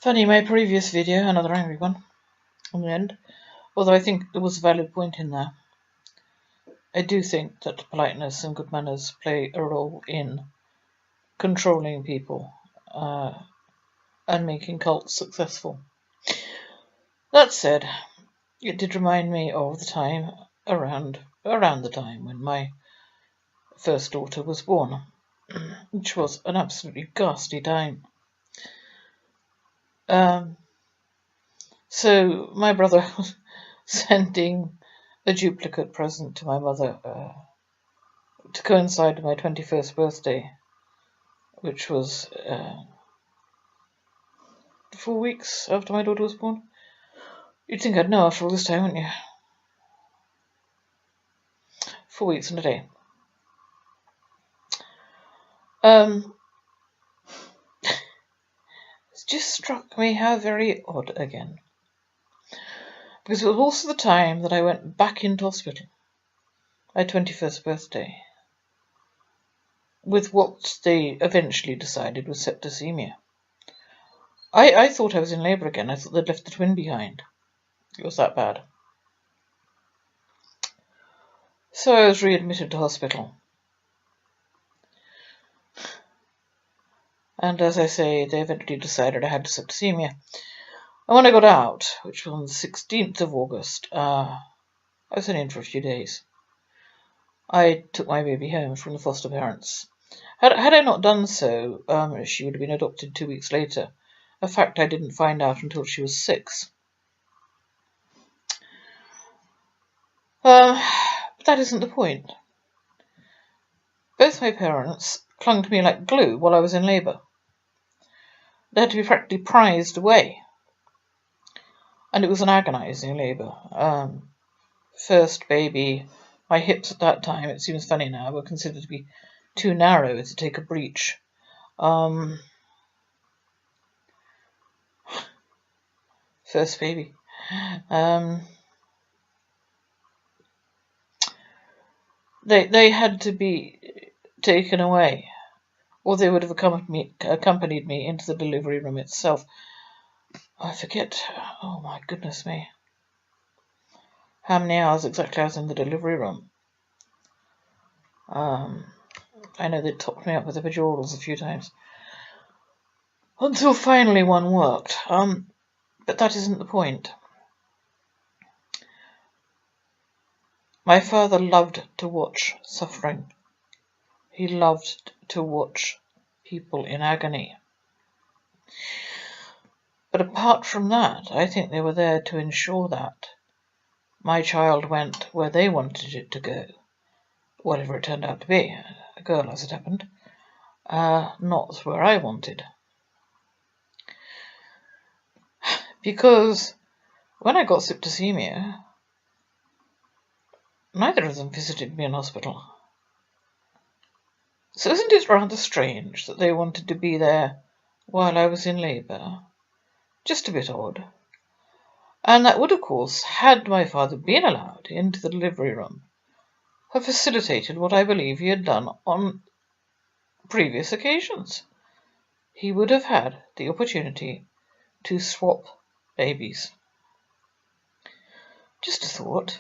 Funny, my previous video, another angry one, in the end, although I think there was a valid point in there. I do think that politeness and good manners play a role in controlling people and making cults successful. That said, it did remind me of the time around the time when my first daughter was born, which was an absolutely ghastly time. So my brother was sending a duplicate present to my mother to coincide with my 21st birthday, which was 4 weeks after my daughter was born. You'd think I'd know after all this time, wouldn't you? 4 weeks and a day. It just struck me how very odd again. Because it was also the time that I went back into hospital, my 21st birthday, with what they eventually decided was septicemia. I thought I was in labour again. I thought they'd left the twin behind. It was that bad. So I was readmitted to hospital. And as I say, they eventually decided I had septicemia. And when I got out, which was on the 16th of August, I was only in for a few days. I took my baby home from the foster parents. Had I not done so, she would have been adopted 2 weeks later, a fact I didn't find out until she was 6. But that isn't the point. Both my parents clung to me like glue while I was in labour. They had to be practically prized away. And it was an agonising labour. First baby, my hips at that time, it seems funny now, were considered to be too narrow to take a breech. First baby. They had to be taken away, or they would have accompanied me into the delivery room itself. I forget, oh my goodness me, how many hours exactly I was in the delivery room. I know they topped me up with epidurals a few times, until finally one worked. But that isn't the point. My father loved to watch suffering. He loved to watch people in agony. But apart from that, I think they were there to ensure that my child went where they wanted it to go, whatever it turned out to be, a girl as it happened, not where I wanted. Because when I got septicemia, neither of them visited me in hospital. So isn't it rather strange that they wanted to be there while I was in labour? Just a bit odd. And that would, of course, had my father been allowed into the delivery room, have facilitated what I believe he had done on previous occasions. He would have had the opportunity to swap babies. Just a thought.